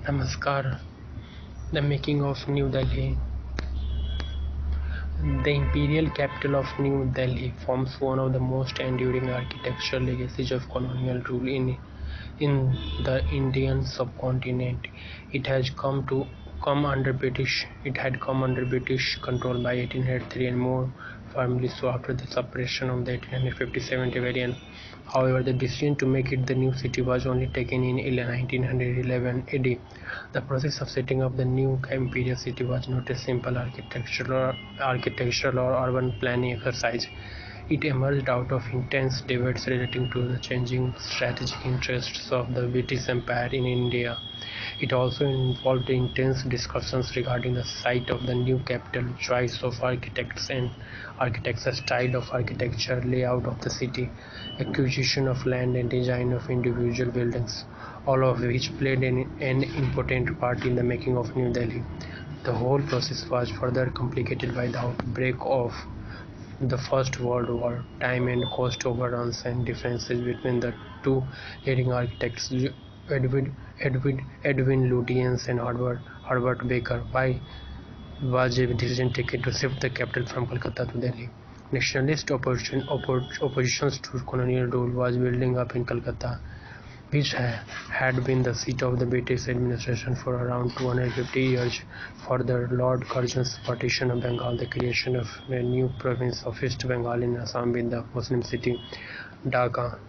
Namaskar. The making of New Delhi. The imperial capital of New Delhi forms one of the most enduring architectural legacies of colonial rule in the Indian subcontinent. It has come under British. It had come under British control by 1803 and more firmly so after the suppression of the 1857 rebellion. However, the decision to make it the new city was only taken in 1911 AD. The process of setting up the new imperial city was not a simple architectural or urban planning exercise. It emerged out of intense debates relating to the changing strategic interests of the British Empire in India. It also involved intense discussions regarding the site of the new capital, choice of architects, style of architecture, layout of the city, acquisition of land and design of individual buildings, all of which played an important part in the making of New Delhi. The whole process was further complicated by the outbreak of the First World War. Time and cost overruns and differences between the two leading architects, Edwin Lutyens and Herbert Baker. Why was a decision taken to shift the capital from Calcutta to Delhi? Nationalist oppositions to colonial rule was building up in Calcutta, which had been the seat of the British administration for around 250 years. Further, Lord Curzon's partition of Bengal, the creation of a new province of East Bengal in Assam with the Muslim city Dhaka,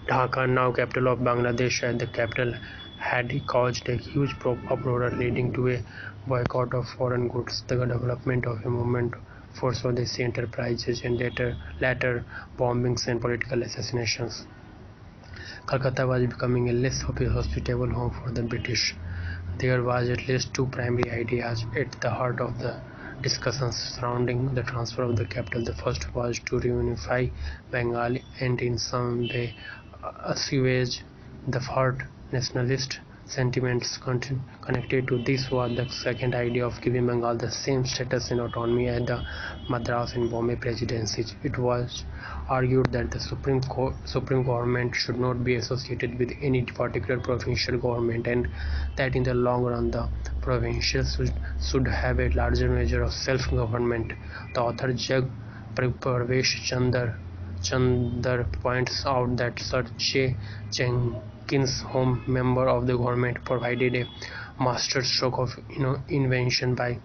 now capital of Bangladesh, at the capital had caused a huge uproar leading to a boycott of foreign goods, the development of a movement for Swadeshi enterprises, and later bombings and political assassinations. Calcutta was becoming a less hospitable home for the British. There was at least two primary ideas at the heart of the discussions surrounding the transfer of the capital. The first was to reunify Bengal and in some way assuage the hard nationalist sentiments connected to this. Was the second idea of giving Bengal the same status and autonomy as the Madras and Bombay presidencies. It was argued that the Supreme Government should not be associated with any particular provincial government, and that in the long run the provincials should have a larger measure of self-government. The author Jag Parvesh Chandar points out that Sir J. Jenkins, home member of the government, provided a masterstroke of invention by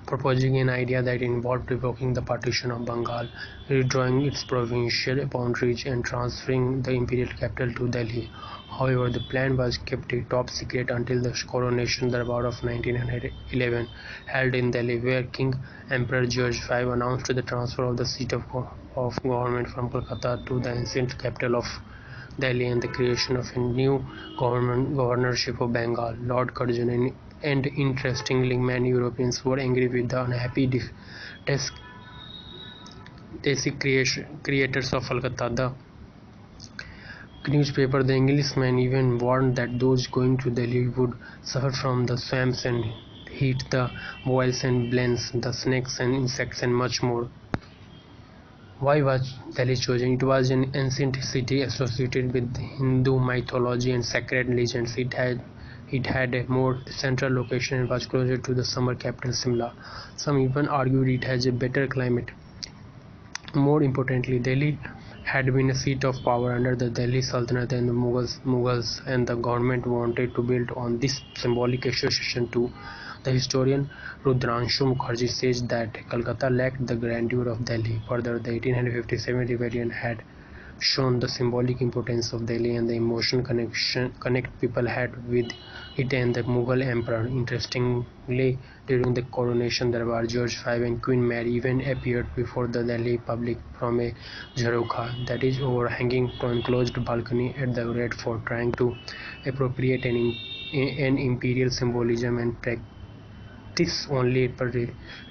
proposing an idea that involved revoking the partition of Bengal, redrawing its provincial boundaries, and transferring the imperial capital to Delhi. However, the plan was kept a top secret until the coronation Darbar of 1911 held in Delhi, where King Emperor George V announced the transfer of the seat of government from Kolkata to the ancient capital of Delhi and the creation of a new governorship of Bengal. Lord Curzon and interestingly, many Europeans were angry with the unhappy creators of Calcutta. The newspaper The Englishman even warned that those going to Delhi would suffer from the swamps and heat, the boils and blains, the snakes and insects, and much more. Why was Delhi chosen? It was an ancient city associated with Hindu mythology and sacred legends. It had a more central location and was closer to the summer capital Simla. Some even argued it has a better climate. More importantly, Delhi had been a seat of power under the Delhi Sultanate and the Mughals, and the government wanted to build on this symbolic association too. The historian Rudranshu Mukherjee says that Calcutta lacked the grandeur of Delhi. Further, the 1857 rebellion had shown the symbolic importance of Delhi and the emotional connect people had with it and the Mughal emperor. Interestingly, during the coronation Darbar, George V and Queen Mary even appeared before the Delhi public from a jharoka, that is overhanging enclosed balcony at the Red Fort, trying to appropriate an imperial symbolism and practice only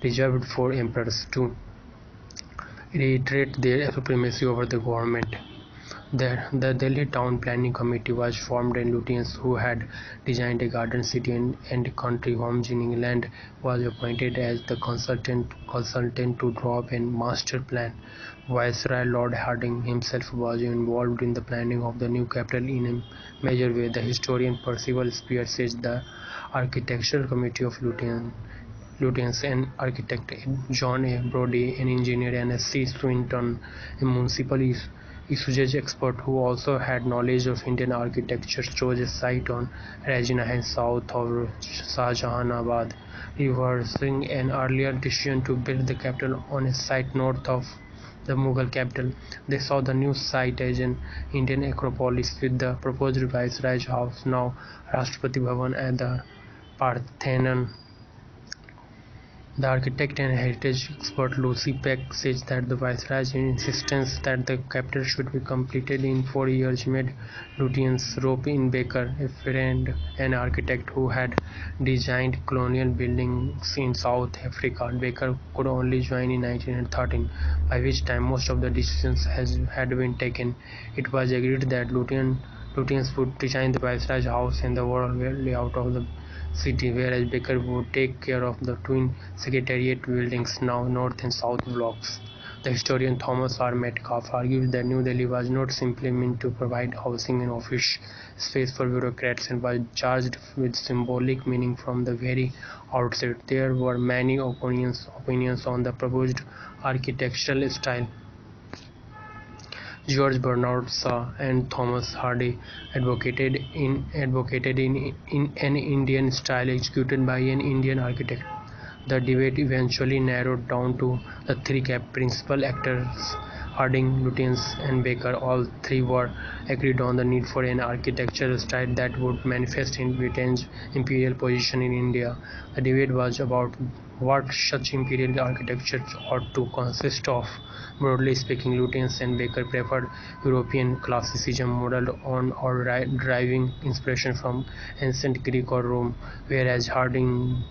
reserved for emperors to reiterate their supremacy over the government. The Delhi Town Planning Committee was formed, and Lutyens, who had designed a garden city and country homes in England, was appointed as the consultant to draw up a master plan. Viceroy Lord Hardinge himself was involved in the planning of the new capital in a major way. The historian Percival Spear says the Architectural Committee of Lutyens, an architect, John A. Brodie, an engineer, and S.C. Swinton, a municipal usage expert who also had knowledge of Indian architecture, chose a site on Regina Hill south of Shahjahanabad, reversing an earlier decision to build the capital on a site north of the Mughal capital. They saw the new site as an Indian acropolis with the proposed Viceroy's House, now Rashtrapati Bhavan, at the Parthenon. The architect and heritage expert Lucy Peck says that the Viceroy's insistence that the capital should be completed in 4 years made Lutyens rope in Baker, a friend and architect who had designed colonial buildings in South Africa. Baker could only join in 1913, by which time most of the decisions had been taken. It was agreed that Lutyens would design the Viceroy's house and the overall layout of the city, whereas Baker would take care of the twin Secretariat buildings, now North and South blocks. The historian Thomas R. Metcalfe argues that New Delhi was not simply meant to provide housing and office space for bureaucrats and was charged with symbolic meaning from the very outset. There were many opinions on the proposed architectural style. George Bernard Shaw and Thomas Hardy advocated in an Indian style executed by an Indian architect. The debate eventually narrowed down to the three principal actors, Hardinge, Lutyens, and Baker. All three were agreed on the need for an architectural style that would manifest in Britain's imperial position in India. The debate was about what such imperial architecture ought to consist of. Broadly speaking, Lutyens and Baker preferred European classicism modeled on or deriving inspiration from ancient Greek or Rome, whereas Hardinge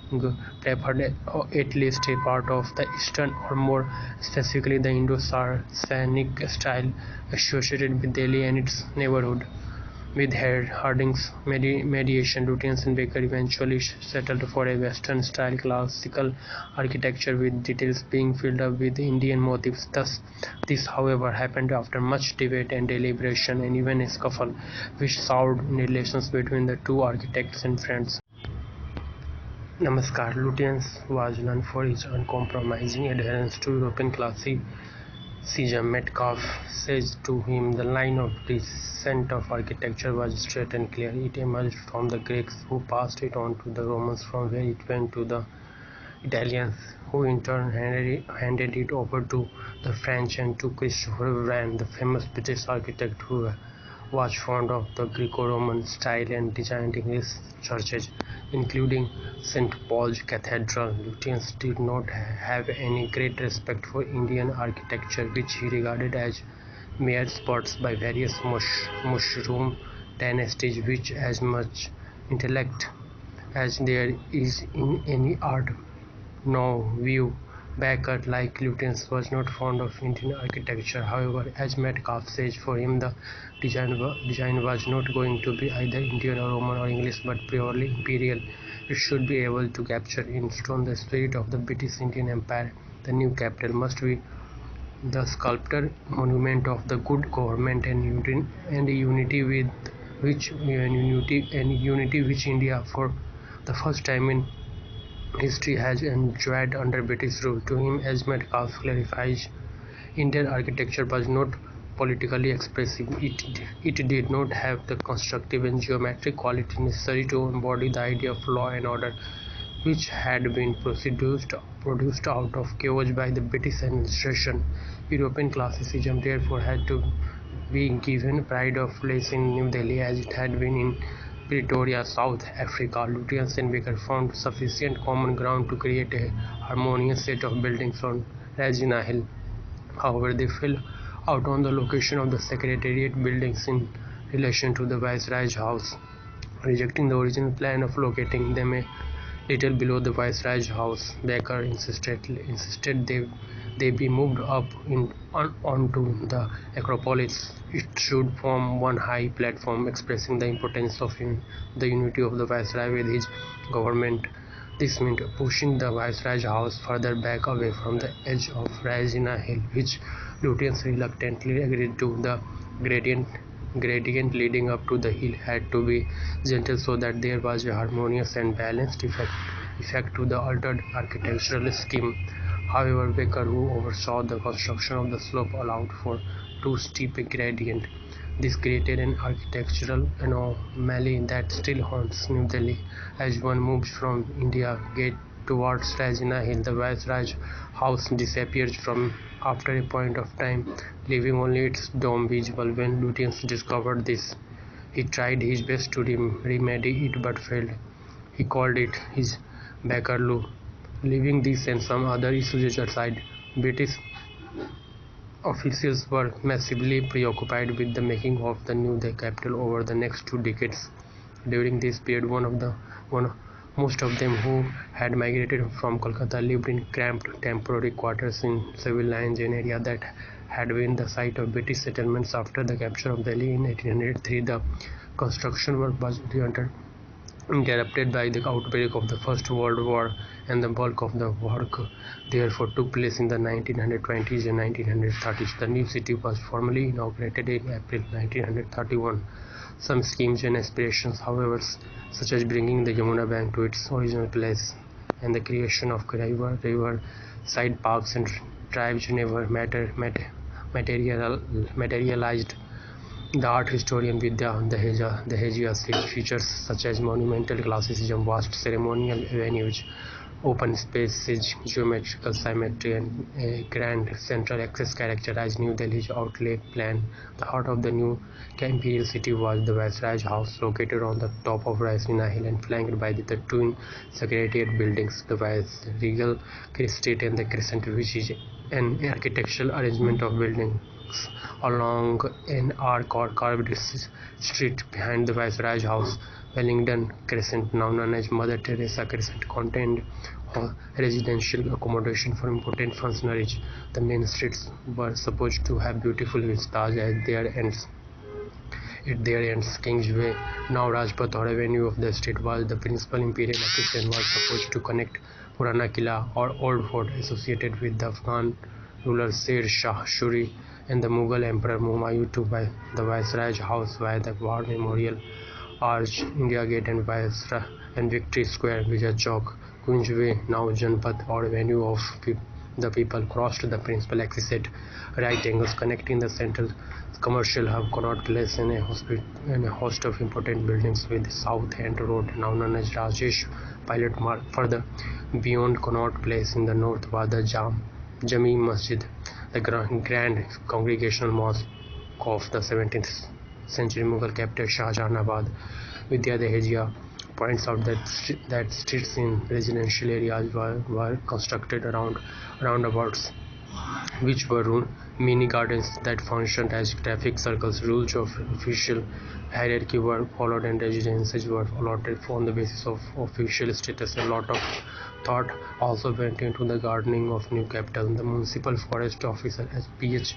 preferred at least a part of the Eastern, or more specifically the Indo-Saracenic style associated with Delhi and its neighborhood. With Hardinge's mediation, Lutyens and Baker eventually settled for a Western-style classical architecture, with details being filled up with Indian motifs. This, however, happened after much debate and deliberation, and even a scuffle, which soured relations between the two architects and friends. Namaskar. Lutyens was known for his uncompromising adherence to European classicism. Metcalfe says to him, the line of descent of architecture was straight and clear. It emerged from the Greeks, who passed it on to the Romans, from where it went to the Italians, who in turn handed it over to the French and to Christopher Wren, the famous British architect who was fond of the Greco-Roman style and designed English churches, including St. Paul's Cathedral. Lutyens did not have any great respect for Indian architecture, which he regarded as mere spots by various mushroom dynasties, which as much intellect as there is in any art now view. Baker, like Lutyens, was not fond of Indian architecture. However, as Metcalfe says, for him the design was not going to be either Indian or Roman or English, but purely imperial. It should be able to capture in stone the spirit of the British Indian Empire. The new capital must be the sculptured monument of the good government and unity which India, for the first time in history, has enjoyed under British rule. To him, as Metcalfe clarifies, Indian architecture was not politically expressive. It did not have the constructive and geometric quality necessary to embody the idea of law and order, which had been produced out of chaos by the British administration. European classicism therefore had to be given pride of place in New Delhi, as it had been in Pretoria, South Africa. Lutyens and Baker found sufficient common ground to create a harmonious set of buildings on Regina Hill. However, they fell out on the location of the Secretariat buildings in relation to the Viceroy's house, rejecting the original plan of locating them a little below the Viceroy's house. Baker insisted they be moved up onto the Acropolis. It should form one high platform expressing the importance of the unity of the Viceroy with his government. This meant pushing the Viceroy's house further back away from the edge of Regina Hill, which Lutyens reluctantly agreed to. The gradient leading up to the hill had to be gentle so that there was a harmonious and balanced effect to the altered architectural scheme. However, Baker, who oversaw the construction of the slope, allowed for too steep a gradient. This created an architectural anomaly that still haunts New Delhi. As one moves from India Gate towards Regina Hill, the Viceroy's house disappears from after a point of time, leaving only its dome visible. When Lutyens discovered this, he tried his best to remedy it but failed. He called it his Bakerloo. Leaving this and some other issues aside, British officials were massively preoccupied with the making of the new capital over the next 2 decades. During this period, most of them who had migrated from Kolkata lived in cramped temporary quarters in civil lines, an area that had been the site of British settlements after the capture of Delhi in 1803. The construction work was interrupted by the outbreak of the First World War, and the bulk of the work therefore took place in the 1920s and 1930s. The new city was formally inaugurated in April 1931. Some schemes and aspirations, however, such as bringing the Yamuna Bank to its original place and the creation of riverside parks and drives, never materialized. The art historian Vidya Dahejia features such as monumental classicism, vast ceremonial avenues, open spaces, geometrical symmetry, and a grand central access characterize New Delhi's outlay plan. The heart of the new imperial city was the Viceroy's house, located on the top of Raisina Hill and flanked by the twin secretariat buildings, the Viceregal Crescent and the Crescent, which is an architectural arrangement of buildings along an arc or carved street behind the Viceroy's house. Wellington Crescent, now known as Mother Teresa Crescent, contained residential accommodation for important functionaries. The main streets were supposed to have beautiful vistas at their ends. Kingsway, now Rajpath or Avenue of the street, was the principal imperial axis and was supposed to connect Purana Killa or Old Fort, associated with the Afghan ruler Sher Shah Suri and the Mughal Emperor Humayun, to the Viceroy's house via the War Memorial Arch, India Gate, and Victory Square, Vijay Chowk. Queensway, now Janpath or Avenue of the People, crossed the principal axis at right angles, connecting the central commercial hub Connaught Place and a host of important buildings with South End Road, now known as Rajesh Pilot Mark. Further beyond Connaught Place in the north was the Jami Masjid, the grand congregational mosque of the 17th century Mughal capital Shahjahanabad. Vidya Dahejia points out that streets in residential areas were constructed around roundabouts, which were mini gardens that functioned as traffic circles. Rules of official hierarchy were followed and residences were allotted on the basis of official status. A lot of thought also went into the gardening of new capital. The municipal forest officer as P.H.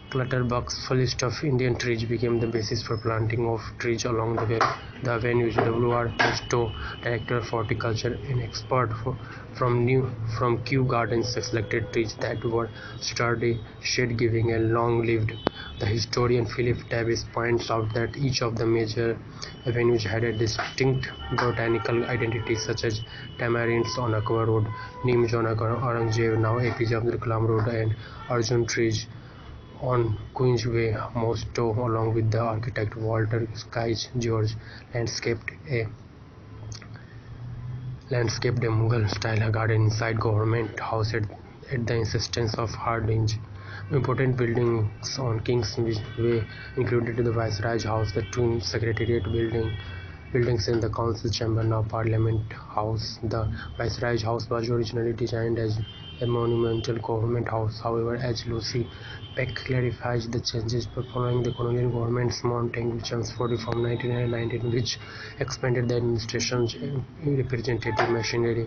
Clutterbuck's list of Indian trees became the basis for planting of trees along the avenues. W.R. Musto, director of horticulture, an expert from Kew Gardens, selected trees that were sturdy, shade-giving, and long-lived. The historian Philip Davis points out that each of the major avenues had a distinct botanical identity, such as tamarinds on Akbar Road, Neems on Aurangzeb, now APJ Abdul Kalam Road, and Arjun trees on Queensway. Mosto, along with the architect Walter Sykes George, landscaped a Mughal-style garden inside Government House at the insistence of Hardinge. Important buildings on Kingsway included the Viceroy's House, the Twin Secretariat Building, Buildings in the council chamber, now Parliament House. The Viceroy House was originally designed as a monumental government house. However, as Lucy Peck clarifies, the changes following the colonial government's mounting transfer reform 1919, which expanded the administration's representative machinery,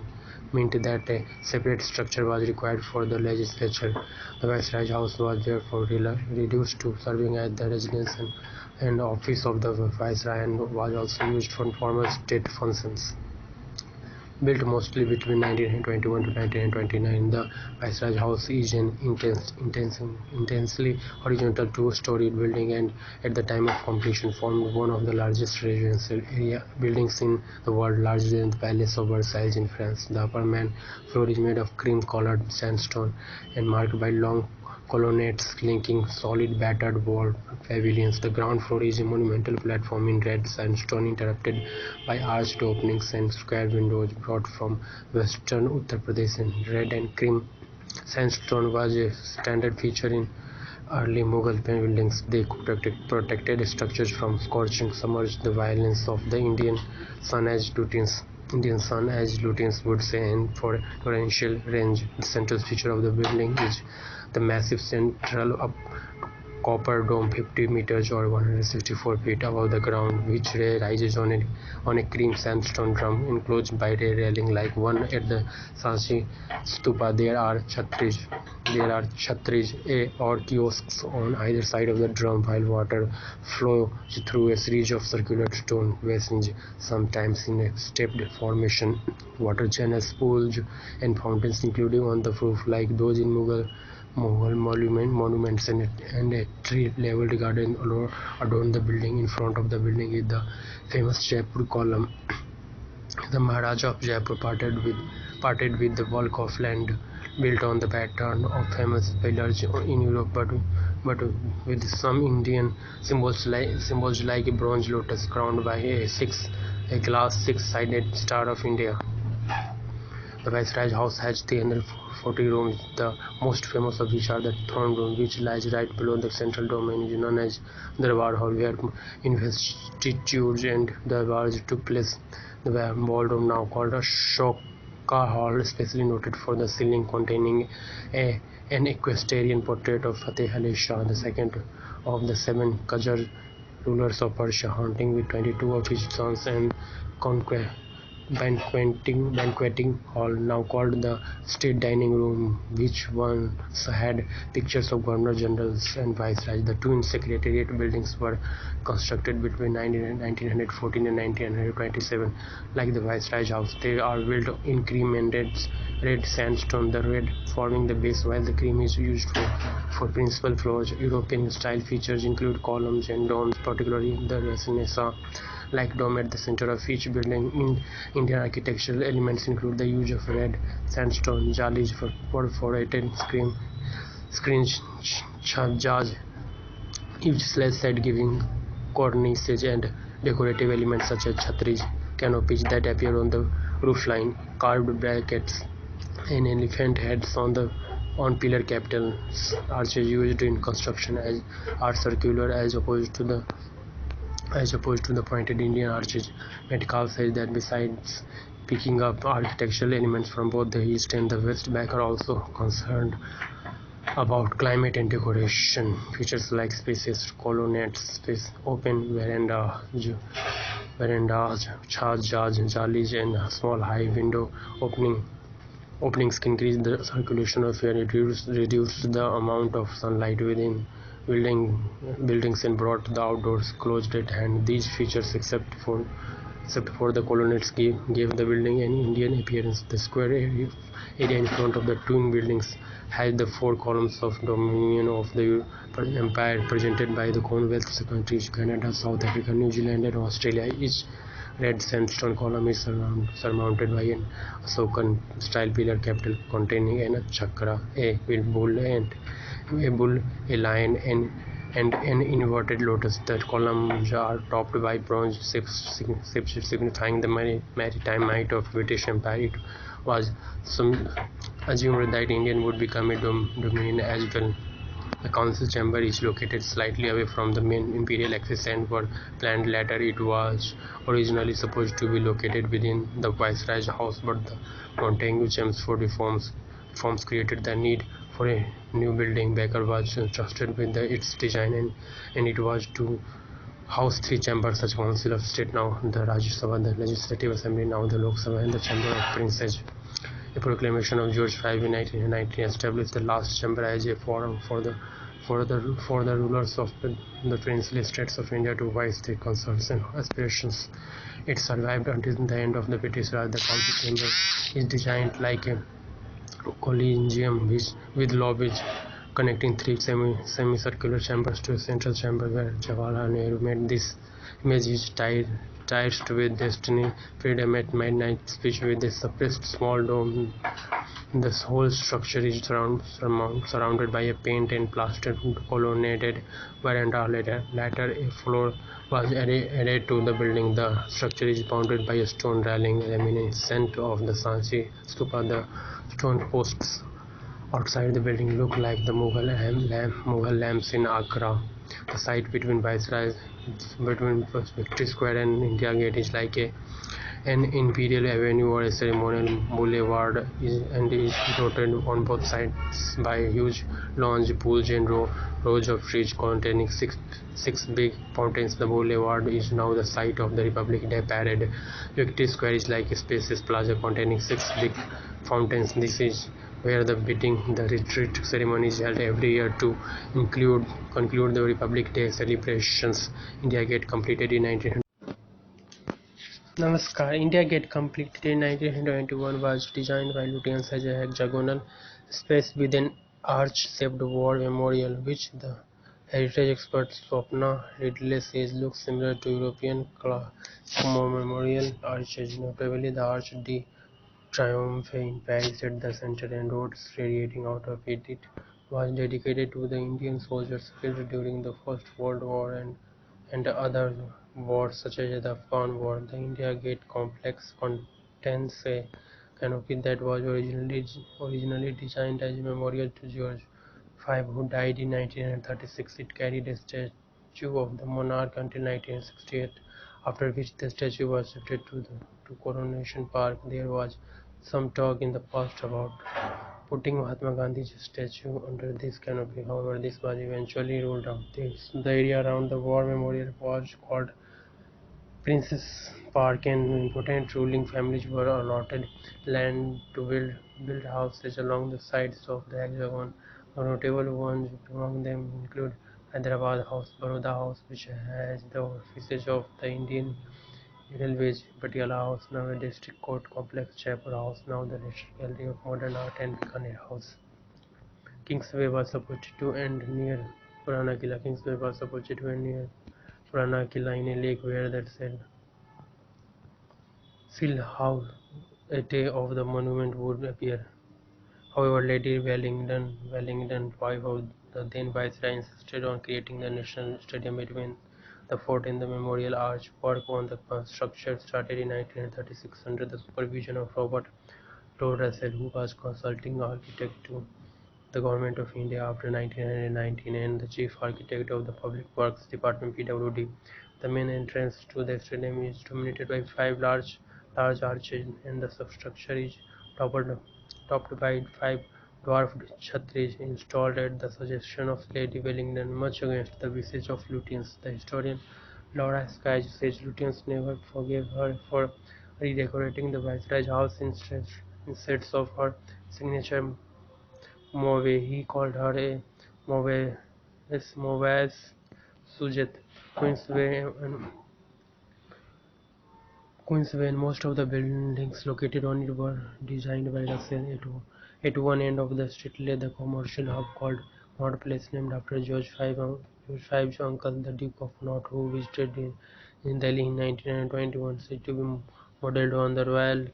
meant that a separate structure was required for the legislature. The Viceroy House was therefore reduced to serving as the residence and office of the Viceroy, and was also used for formal state functions. Built mostly between 1921 to 1929, the Viceroy House is an intensely horizontal two-storied building, and at the time of completion formed one of the largest residential area buildings in the world, larger than the Palace of Versailles in France. The upper main floor is made of cream-colored sandstone and marked by long colonnades linking solid battered wall pavilions. The ground floor is a monumental platform in red sandstone interrupted by arched openings and square windows brought from western Uttar Pradesh. And red and cream sandstone was a standard feature in early Mughal buildings. They protected structures from scorching summers, the violence of the Indian sun, as Lutins would say, and for torrential range. The central feature of the building is the massive central copper dome 50 meters or 164 feet above the ground, which rises on a cream sandstone drum enclosed by a railing like one at the Sanchi Stupa. There are chhatris or kiosks on either side of the drum, while water flows through a series of circular stone basins, sometimes in a stepped formation. Water channels, pools, and fountains, including on the roof, like those in Mughal monuments, and a tree-leveled garden adorn the building. In front of the building is the famous Jaipur column. The Maharaja of Jaipur parted with the bulk of land built on the pattern of famous pillars in Europe, but with some Indian symbols like a bronze lotus crowned by a glass six-sided star of India. The Viceroy House has 340 rooms, the most famous of which are the throne room, which lies right below the central dome and is known as Darbar Hall, where investitures and darbars took place. The ballroom, now called Ashoka Hall, especially noted for the ceiling containing an equestrian portrait of Fateh Ali Shah II, of the 7 Qajar rulers of Persia, hunting with 22 of his sons, and banqueting hall, now called the State Dining Room, which once had pictures of governor generals and viceroys. The twin secretariat buildings were constructed between 1914 and 1927. Like the Viceroy House, they are built in cream and red sandstone, the red forming the base, while the cream is used for principal floors. European style features include columns and domes, particularly the Renaissance like dome at the center of each building. In Indian architectural elements include the use of red sandstone jalis for perforated screens, jars, each side giving cornices, and decorative elements such as chhatris, canopies that appear on the roofline, carved brackets, and elephant heads on pillar capitals. Arches used in construction are circular as opposed to the pointed Indian arches. Metcalfe says that besides picking up architectural elements from both the east and the west, Beck are also concerned about climate and decoration. Features like spacious colonnades, open verandas, jalis, and small high window openings increase the circulation of air, reduce the amount of sunlight within buildings, and brought the outdoors closed at hand. These features, except for the colonnades, gave the building an Indian appearance. The square area in front of the twin buildings has the 4 columns of dominion of the empire presented by the Commonwealth countries Canada, South Africa, New Zealand, and Australia. Each red sandstone column is surmounted by an Ashokan style pillar capital containing a chakra, a bull, a lion, and an inverted lotus. The columns are topped by bronze ships signifying the maritime might of British Empire. It was assumed that India would become a dominion as well. The council chamber is located slightly away from the main imperial axis and were planned later. It was originally supposed to be located within the Viceroy's house, but the Montagu-Chelmsford reforms created the need for a new building. Baker was entrusted with its design, and it was to house three chambers: the Council of State, now the Rajya Sabha, the Legislative Assembly, now the Lok Sabha, and the Chamber of Princes. A proclamation of George V in 1919 established the last chamber as a forum for the rulers of the princely states of India to voice their concerns and aspirations. It survived until the end of the British Raj. The council chamber is designed like a collegium with lobbies connecting three semicircular chambers to a central chamber where Jawaharlal Nehru made this image is tied with destiny, freedom at midnight speech with a suppressed small dome. The whole structure is surrounded by a paint and plastered colonnaded veranda. Later, a floor was added to the building. The structure is bounded by a stone railing reminiscent of the Sanchi stupa. The stone posts outside the building look like the Mughal lamps in Agra. The site between Victory Square and India Gate is like an imperial avenue or a ceremonial boulevard, and is dotted on both sides by huge lawns, pools, and rows of trees containing six big fountains. The boulevard is now the site of the Republic Day Parade. Victory Square is like a spacious plaza containing six big fountains. This is where the retreat ceremony is held every year to conclude the Republic Day celebrations. India Gate completed in 1900. Namaskar. India Gate, completed in 1921, was designed by Lutyens as a hexagonal space with an arch-shaped war memorial, which the heritage expert Swapna Ridley says looks similar to European memorial arches. Notably, the Arch de Triomphe in Paris at the center and roads radiating out of it. It was dedicated to the Indian soldiers killed during the First World War and other wars such as the Afghan War. The India Gate complex contains a canopy that was originally designed as a memorial to George V, who died in 1936. It carried a statue of the monarch until 1968, after which the statue was shifted to Coronation Park. There was some talk in the past about putting Mahatma Gandhi's statue under this canopy. However, this was eventually ruled out. The area around the war memorial was called Prince's Park, and important ruling families were allotted land to build houses along the sides of the hexagon. The notable ones among them include Hyderabad House, Baroda House, which has the offices of the Indian Railways; Patiala House, now a district court complex; Jaipur House, now the National Gallery of Modern Art; and Bikaner House. Kingsway was supposed to end near Purana Killa. Kingsway was supposed to end near Purana Killa in a lake where that said Phil how a day of the monument would appear. However, Lady Wellington, wife of the then Viceroy, insisted on creating the National Stadium between the fort and the Memorial Arch. Work on the structure started in 1936 under the supervision of Robert Lord Russell, who was consulting architect to the Government of India after 1919 and the chief architect of the Public Works Department (PWD). The main entrance to the stadium is dominated by five large arches, and the substructure is topped by five dwarfed chhatris installed at the suggestion of Lady Wellington, much against the wishes of Lutyens. The historian Laura Skye says Lutyens never forgave her for redecorating the Viceroy's house instead of her signature mauve. He called her a mauvaise sujet. Queensway and most of the buildings located on it were designed by Russell. At one end of the street lay the commercial hub called Connaught Place, named after George V's uncle, the Duke of Connaught, who visited in Delhi in 1921. Said to be modelled on the Royal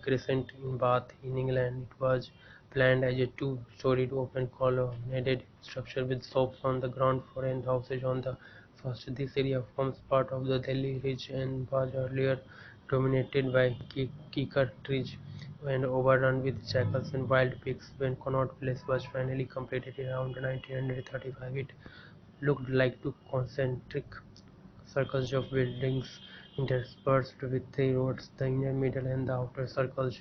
Crescent in Bath, in England. It was planned as a two-storied open colonnaded structure with shops on the ground floor and houses on the first. This area forms part of the Delhi Ridge and was earlier dominated by Kikar trees. and overrun with jackals and wild pigs. When Connaught Place was finally completed around 1935, it looked like two concentric circles of buildings interspersed with three roads, the inner, middle, and the outer circles.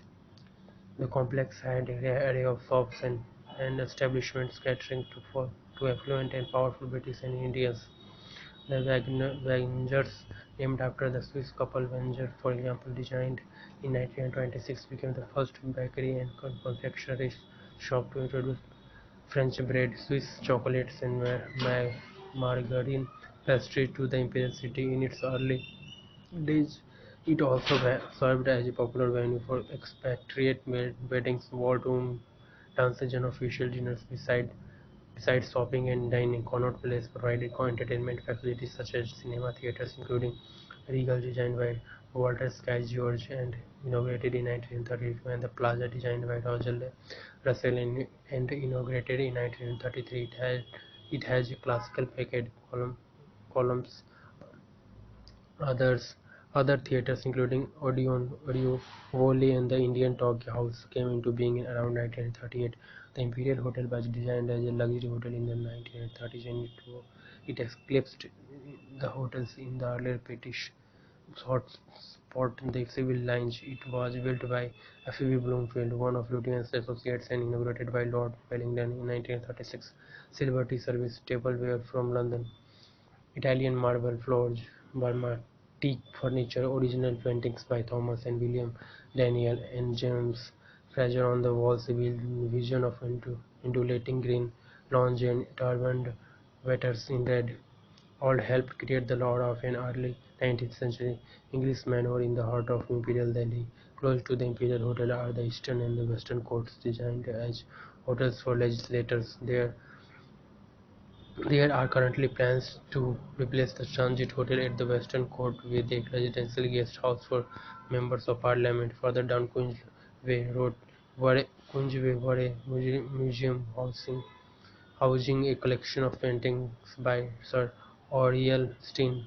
The complex had an array of shops and establishments catering to affluent and powerful British and Indians. The Wagner's, named after the Swiss couple Wenger, for example, designed in 1926, became the first bakery and confectionery shop to introduce French bread, Swiss chocolates, and margarine pastry to the imperial city. In its early days, it also served as a popular venue for expatriate weddings, ballroom dances, and official dinners. Besides shopping and dining, Connaught Place provided entertainment facilities such as cinema theatres, including Regal, designed by Walter Scott George and inaugurated in 1932, and the Plaza, designed by Roger Russell and inaugurated in 1933. It has a classical facade columns. Others Other theatres, including Odeon Wholly and the Indian Talk House, came into being in around 1938. The Imperial Hotel was designed as a luxury hotel in the 1930s, and it eclipsed the hotels in the earlier British hotspot in the civil lines. It was built by F.B. Bloomfield, one of Lutyens' associates, and inaugurated by Lord Wellington in 1936. Silver tea service, tableware from London, Italian marble floors, Burma teak furniture, original paintings by Thomas and William Daniel, and James Fraser on the walls, vision of undulating green lawns and turbaned waiters in red, all helped create the lore of an early 19th century English manor in the heart of Imperial Delhi. Close to the Imperial Hotel are the Eastern and the Western Courts, designed as hotels for legislators. There are currently plans to replace the Transit Hotel at the Western Court with a residential guest house for members of Parliament. Further down Queensway Road, were a museum housing a collection of paintings by Sir Oriel Steen.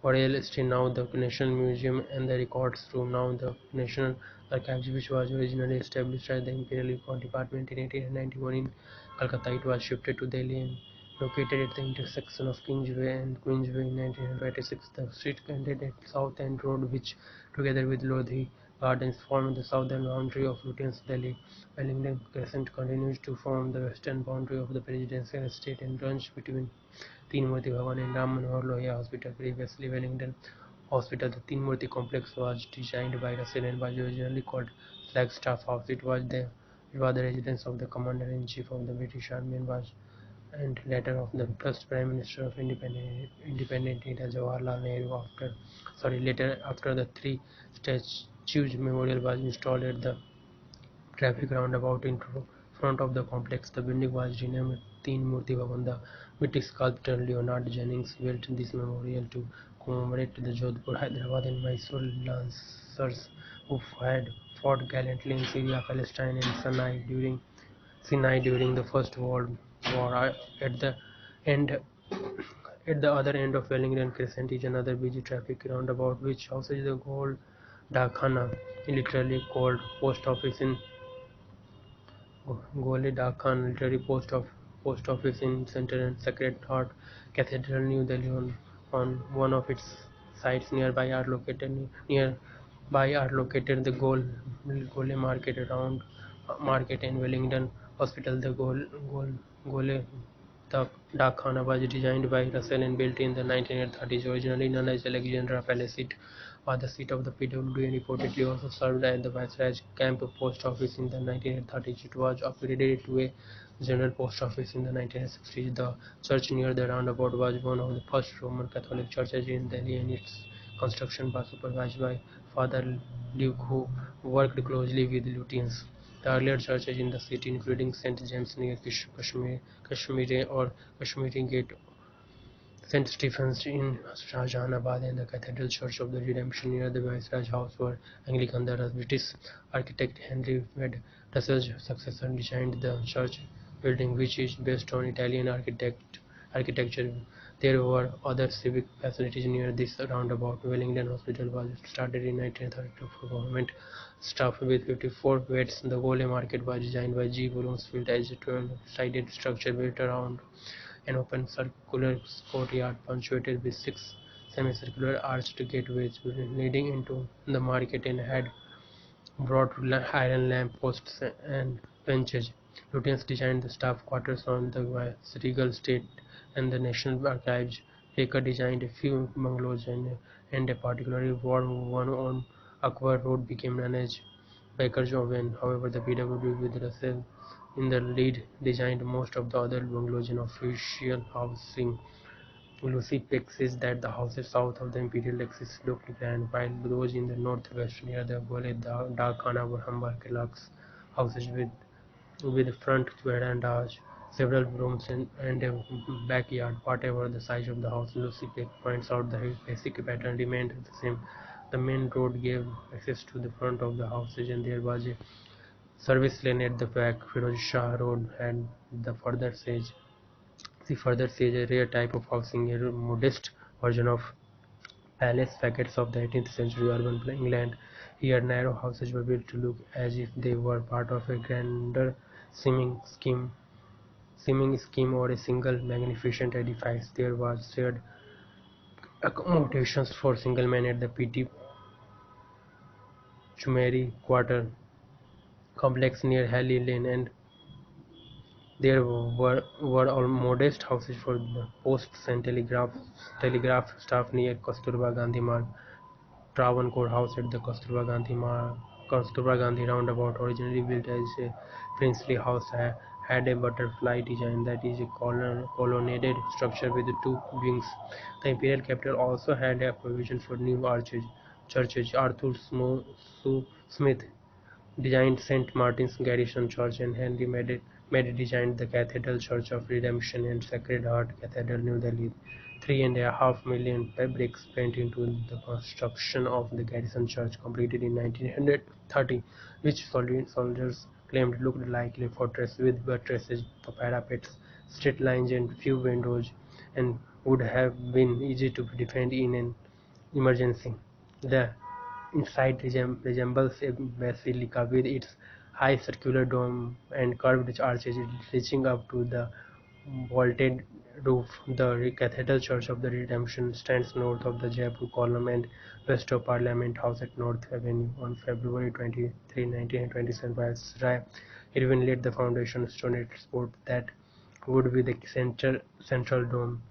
Oriel Steen, now the National Museum, and the Records Room, now the National Archives, which was originally established as the Imperial Record Department in 1891 in Calcutta. It was shifted to Delhi and located at the intersection of Kingsway and Queensway in 1926. The street ended at South End Road, which, together with Lodhi Gardens, form the southern boundary of Lutyens' Delhi. Wellington Crescent continues to form the western boundary of the presidential estate and runs between Teen Murti Bhavan and Ram Manohar Lohia Hospital. Previously, Wellington Hospital, the Teen Murti complex, was designed by Russell and was originally called Flagstaff House. It was the residence of the Commander-in-Chief of the British Army and later of the first Prime Minister of Independent India, Jawaharlal Nehru. Later, after the three statues memorial was installed at the traffic roundabout in front of the complex, the building was renamed Teen Murti Bhavan. The British sculptor Leonard Jennings built this memorial to commemorate the Jodhpur, Hyderabad, and Mysore lancers who had fought gallantly in Syria, Palestine, and Sinai during the First World War. At the end, at the other end of Wellington Crescent is another busy traffic roundabout which houses the Gold Dakhana, literally called post office in Gole Dakhan, literary post office in Center and Sacred Heart Cathedral, New Delhi. On one of its sites nearby are located the Gole Market around Market and Wellington Hospital. The Gole Dakhana was designed by Russell and built in the 1930s. Originally known as Alexandra Palace, it was the seat of the PWD and reportedly also served as the Viceroy's Camp Post Office in the 1930s. It was upgraded to a general post office in the 1960s. The church near the roundabout was one of the first Roman Catholic churches in Delhi, and its construction was supervised by Father Luke, who worked closely with Lutyens. The earlier churches in the city, including St. James near Kashmiri Gate, St. Stephen's in Shahjahanabad, and the Cathedral Church of the Redemption near the Viceroy's House were Anglican. The British architect Henry Wade, Russell's successor, designed the church building, which is based on Italian architect architecture. There were other civic facilities near this roundabout. Wellington Hospital was started in 1932 for government staff with 54 beds. The Gole Market was designed by G. Bloomfield as a 12-sided structure built around an open circular courtyard punctuated with six semicircular arched gateways leading into the market and had broad iron lamp posts and benches. Lutyens designed the staff quarters on the Regal State and the National Archives. Baker designed a few bungalows and a particularly warm one on Akbar Road became known as Baker's Oven. However, the PWD with Russell in the lead designed most of the other bungalows in official housing. Lucy Peck says that the houses south of the imperial axis looked grand, while those in the northwest near the Gole Dark Khana were humble deluxe houses with front verandas, several rooms and a backyard. Whatever the size of the house, Lucy Peck points out the basic pattern remained the same. The main road gave access to the front of the houses and there was a service lane at the back. Firoz Shah Road had the further says a rare type of housing, a modest version of palace facades of the 18th century urban England. Here narrow houses were built to look as if they were part of a grander seeming scheme or a single magnificent edifice. There was shared accommodations for single men at the Petit Chumeri Quarter complex near Halley Lane, and there were all modest houses for the posts and telegraph staff near Kasturba Gandhi Marg. Travancore House at the Kasturba Gandhi roundabout, originally built as a princely house, had a butterfly design, that is a colonnaded structure with two wings. The imperial capital also had a provision for new churches. Arthur Smith designed Saint Martin's Garrison Church, and Henry Mede designed the Cathedral Church of Redemption and Sacred Heart Cathedral, New Delhi. 3.5 million bricks went into the construction of the Garrison Church, completed in 1930, which soldiers claimed looked like a fortress with buttresses, parapets, straight lines, and few windows, and would have been easy to defend in an emergency. The inside resembles a basilica with its high circular dome and curved arches reaching up to the vaulted roof. The Cathedral Church of the Redemption stands north of the Jaipur Column and west of Parliament House at North Avenue. On February 23, 1927, while Rai Irwin laid the foundation stone, it sport that would be the central dome.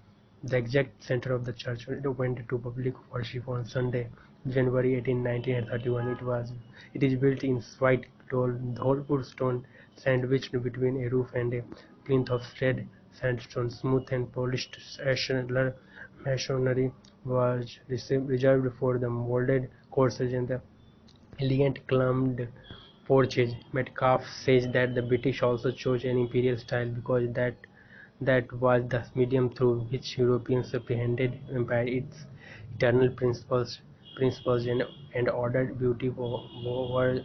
The exact center of the church opened to public worship on Sunday, January 18, 1931. It is built in white Dholpur stone sandwiched between a roof and a plinth of red sandstone. Smooth and polished ashlar masonry was reserved for the molded courses and the elegant clumped porches. Metcalfe says that the British also chose an imperial style because that was the medium through which Europeans apprehended empire. Its eternal principles and ordered beauty were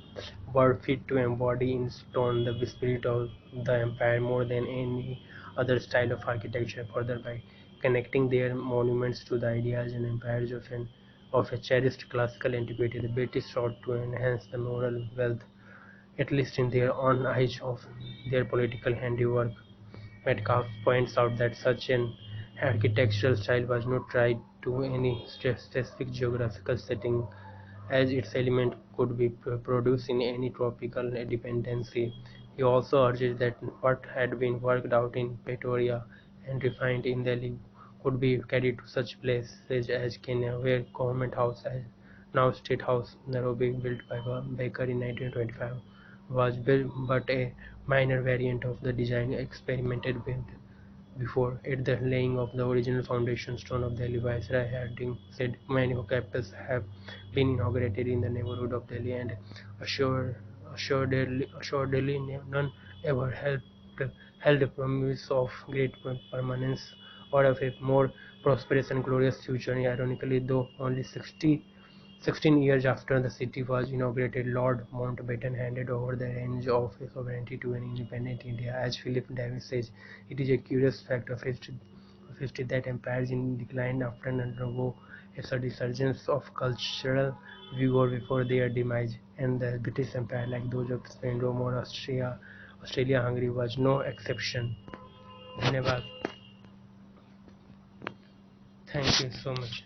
fit to embody in stone the spirit of the empire more than any other style of architecture. Further, by connecting their monuments to the ideas and empires of a cherished classical antiquity, the British sought to enhance the moral wealth, at least in their own eyes, of their political handiwork. Metcalfe points out that such an architectural style was not tied to any specific geographical setting, as its elements could be produced in any tropical dependency. He also urges that what had been worked out in Pretoria and refined in Delhi could be carried to such places as Kenya, where Government House, as now State House, Nairobi, built by Baker in 1925, was built but a minor variant of the design experimented with before it. The laying of the original foundation stone of Delhi. Viceroy Harding said many capitals have been inaugurated in the neighborhood of Delhi, and assuredly none ever held a promise of great permanence or of a more prosperous and glorious future. Ironically, though only 16 years after the city was inaugurated, Lord Mountbatten handed over the reins of sovereignty to an independent India. As Philip Davis says, it is a curious fact of history 50 that empires in decline often undergo a resurgence of cultural vigor before their demise, and the British Empire, like those of Spain, Rome, or Australia-Hungary, was no exception. धन्यवाद. Thank you so much.